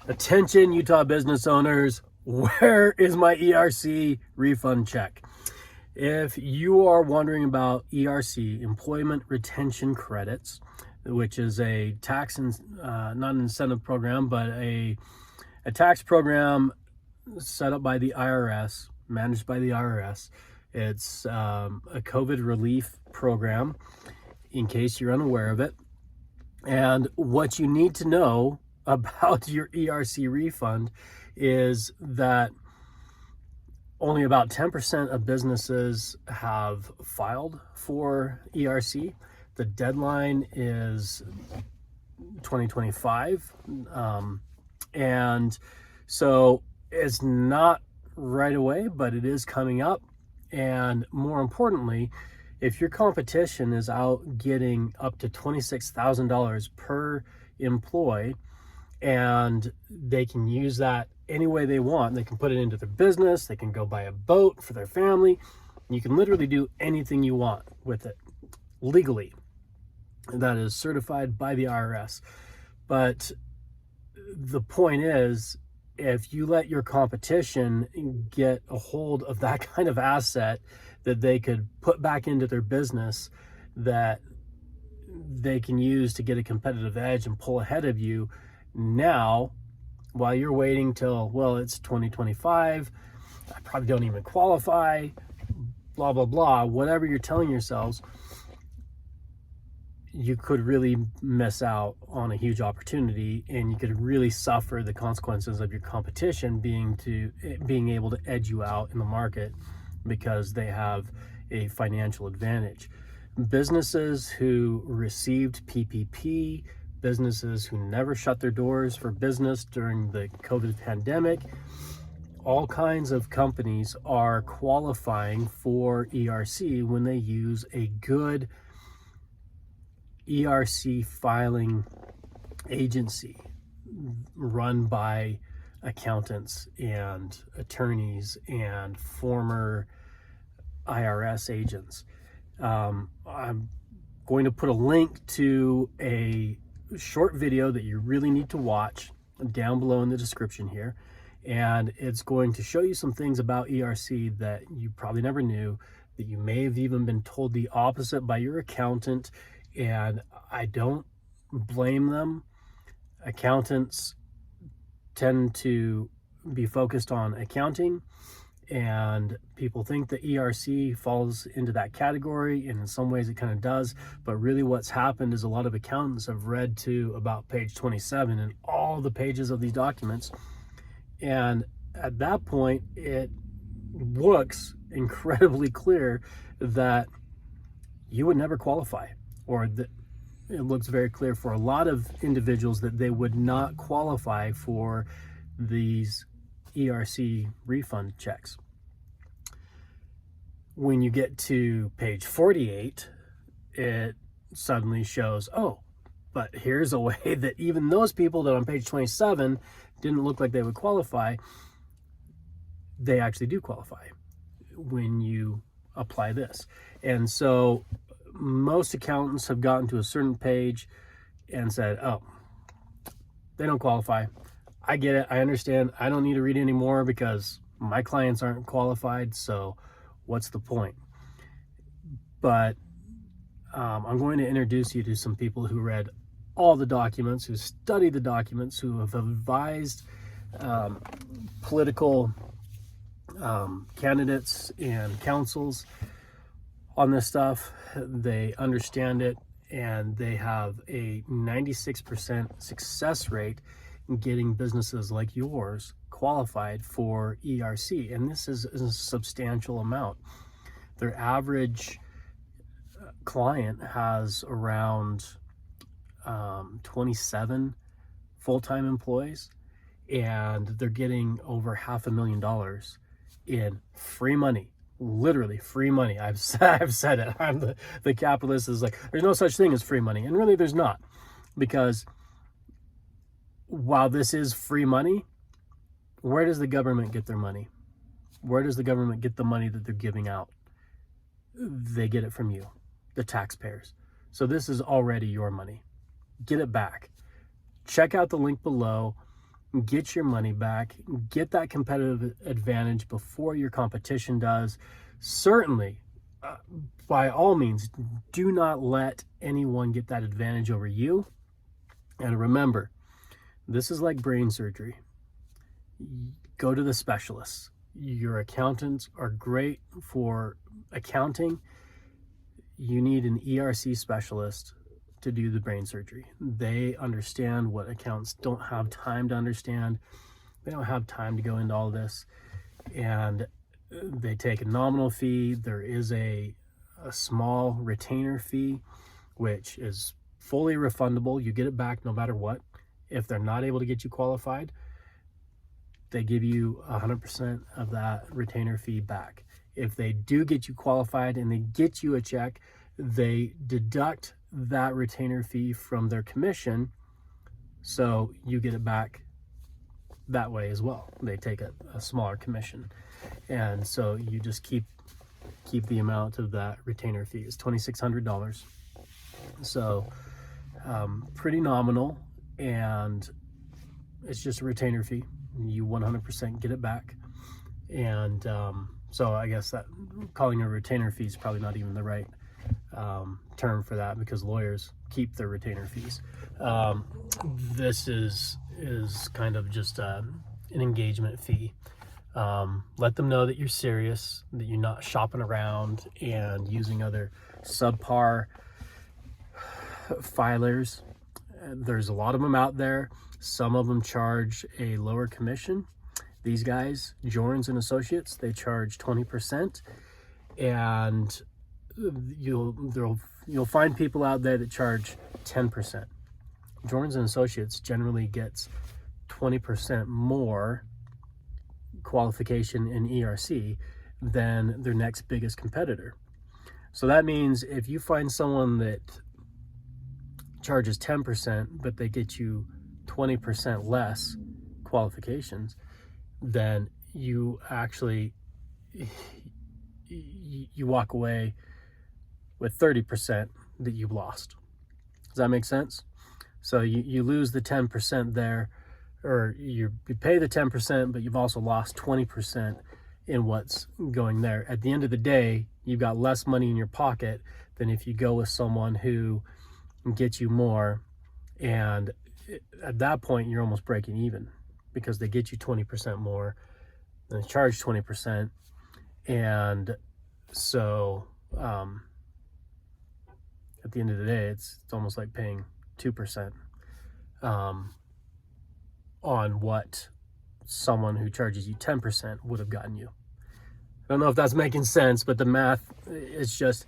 Attention, Utah business owners, where is my ERC refund check? If you are wondering about ERC, Employment Retention Credits, which is a tax and not an incentive program, but a tax program set up by the IRS, managed by the IRS. It's a COVID relief program, in case you're unaware of it. And what you need to know about your ERC refund is that only about 10% of businesses have filed for ERC. The deadline is 2025. And so it's not right away, but it is coming up. And more importantly, if your competition is out getting up to $26,000 per employee, and they can use that any way they want, they can put it into their business, they can go buy a boat for their family, you can literally do anything you want with it legally. That is certified by the IRS. But the point is, if you let your competition get a hold of that kind of asset that they could put back into their business, that they can use to get a competitive edge and pull ahead of you now, while you're waiting till, well, it's 2025, I probably don't even qualify, blah, blah, blah, whatever you're telling yourselves, you could really miss out on a huge opportunity, and you could really suffer the consequences of your competition being able to edge you out in the market because they have a financial advantage. Businesses who received PPP, businesses who never shut their doors for business during the COVID pandemic, all kinds of companies are qualifying for ERC when they use a good ERC filing agency run by accountants and attorneys and former IRS agents. I'm going to put a link to a short video that you really need to watch down below in the description here, and it's going to show you some things about ERC that you probably never knew, that you may have even been told the opposite by your accountant, and I don't blame them. Accountants tend to be focused on accounting, and people think that ERC falls into that category, and in some ways it kind of does, but really what's happened is a lot of accountants have read to about page 27 and all the pages of these documents, and at that point it looks incredibly clear that you would never qualify, or that it looks very clear for a lot of individuals that they would not qualify for these ERC refund checks. When you get to page 48, it suddenly shows, oh, but here's a way that even those people that on page 27 didn't look like they would qualify, they actually do qualify when you apply this. And so most accountants have gotten to a certain page and said, oh, they don't qualify. I get it. I understand. I don't need to read anymore because my clients aren't qualified. So what's the point? But I'm going to introduce you to some people who read all the documents, who studied the documents, who have advised political candidates and councils on this stuff. They understand it, and they have a 96% success rate in getting businesses like yours qualified for ERC, and this is a substantial amount. Their average client has around 27 full-time employees, and they're getting over $500,000 in free money. Literally free money. I've said it. I'm the capitalist is like, there's no such thing as free money, and really there's not, because while this is free money, where does the government get their money? Where does the government get the money that they're giving out? They get it from you, the taxpayers. So this is already your money. Get it back. Check out the link below. get your money back, get that competitive advantage before your competition does. Certainly, by all means, do not let anyone get that advantage over you. And remember, this is like brain surgery. Go to the specialists. Your accountants are great for accounting. You need an ERC specialist to do the brain surgery. They understand what accountants don't have time to understand. They don't have time to go into all this, and they take a nominal fee. There is a small retainer fee, which is fully refundable. You get it back no matter what. If they're not able to get you qualified, they give you 100% of that retainer fee back. If they do get you qualified and they get you a check, they deduct that retainer fee from their commission, so you get it back that way as well. They take a smaller commission, and so you just keep the amount of that retainer fee. It's $2,600, so pretty nominal, and it's just a retainer fee. You 100% get it back. And so I guess that calling a retainer fee is probably not even the right term for that, because lawyers keep their retainer fees. This is kind of just an engagement fee. Let them know that you're serious, that you're not shopping around and using other subpar filers. There's a lot of them out there. Some of them charge a lower commission. These guys, Jorns and Associates, they charge 20%, and you'll find people out there that charge 10%. Jorns and Associates generally gets 20% more qualification in ERC than their next biggest competitor. So that means if you find someone that charges 10%, but they get you 20% less qualifications, then you actually you walk away with 30% that you've lost. Does that make sense? So you lose the 10% there, or you pay the 10%, but you've also lost 20% in what's going there. At the end of the day, you've got less money in your pocket than if you go with someone who gets you more, and at that point you're almost breaking even, because they get you 20% more, they charge 20%, and so at the end of the day it's almost like paying 2% on what someone who charges you 10% would have gotten you. I don't know if that's making sense, but the math is just,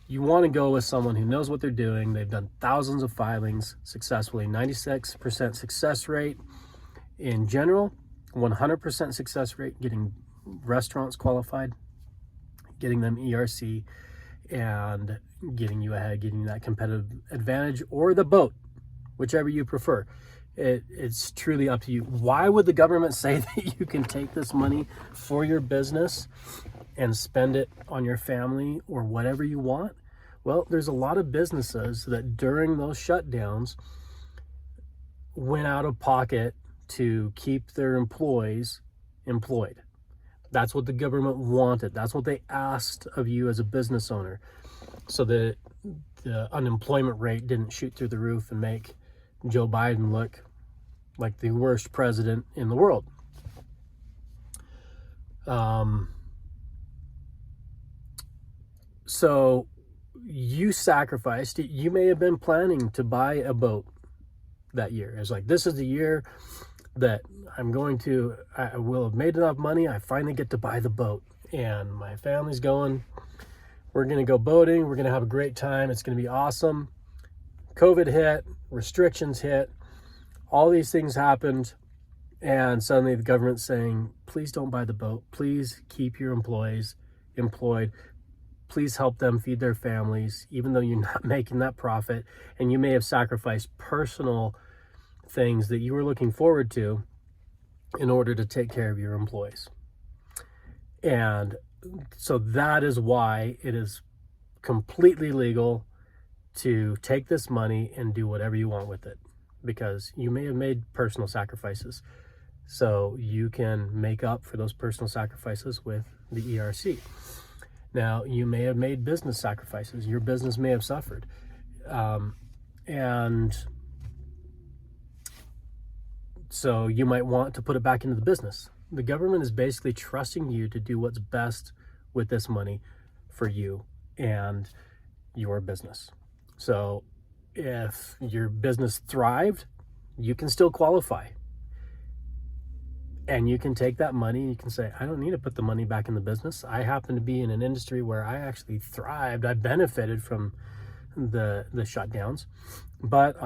you want to go with someone who knows what they're doing. They've done thousands of filings successfully, 96% success rate in general, 100% success rate getting restaurants qualified, getting them ERC, and getting you ahead, getting that competitive advantage, or the boat, whichever you prefer. It's truly up to you. Why would the government say that you can take this money for your business and spend it on your family or whatever you want? Well, there's a lot of businesses that during those shutdowns went out of pocket to keep their employees employed. That's what the government wanted. That's what they asked of you as a business owner, so that the unemployment rate didn't shoot through the roof and make Joe Biden look like the worst president in the world. So you sacrificed. You may have been planning to buy a boat that year. It's like, this is the year that I will have made enough money. I finally get to buy the boat, and my family's going. We're going to go boating. We're going to have a great time. It's going to be awesome. COVID hit, restrictions hit, all these things happened, and suddenly the government's saying, please don't buy the boat. Please keep your employees employed. Please help them feed their families, even though you're not making that profit, and you may have sacrificed personal things that you were looking forward to in order to take care of your employees. And so that is why it is completely legal to take this money and do whatever you want with it. because you may have made personal sacrifices. So you can make up for those personal sacrifices with the ERC. Now, you may have made business sacrifices. Your business may have suffered. And so you might want to put it back into the business. The government is basically trusting you to do what's best with this money for you and your business. So if your business thrived, you can still qualify. And you can take that money and you can say, I don't need to put the money back in the business. I happen to be in an industry where I actually thrived. I benefited from the shutdowns, but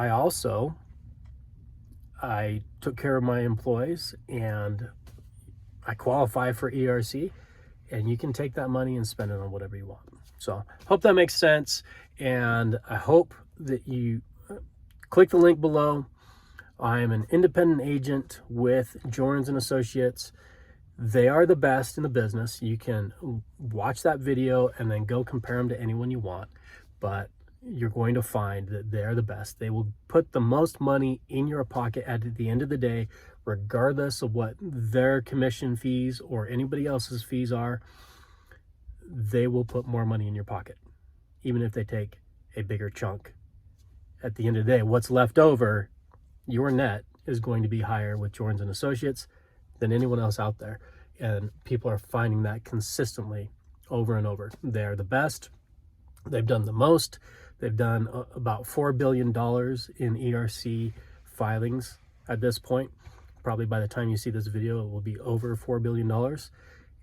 I took care of my employees and I qualify for ERC, and you can take that money and spend it on whatever you want. So hope that makes sense. And I hope that you click the link below. I am an independent agent with Jorns and Associates. They are the best in the business. You can watch that video and then go compare them to anyone you want, but you're going to find that they're the best. They will put the most money in your pocket at the end of the day, regardless of what their commission fees or anybody else's fees are. They will put more money in your pocket, even if they take a bigger chunk. At the end of the day, what's left over, your net is going to be higher with Jorns and Associates than anyone else out there. And people are finding that consistently over and over. They're the best. They've done the most. They've done about $4 billion in ERC filings at this point. Probably by the time you see this video, it will be over $4 billion.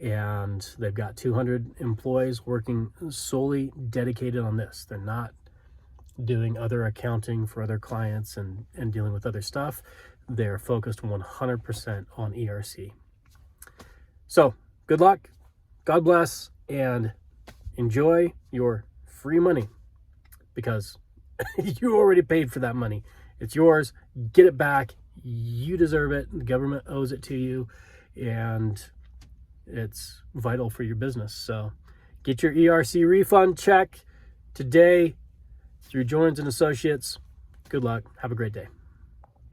And they've got 200 employees working solely dedicated on this. They're not doing other accounting for other clients and dealing with other stuff. They're focused 100% on ERC. So good luck, God bless, and enjoy your free money, because you already paid for that money. It's yours. Get it back. You deserve it. The government owes it to you, and it's vital for your business. So get your ERC refund check today through Jorns and Associates. Good luck. Have a great day.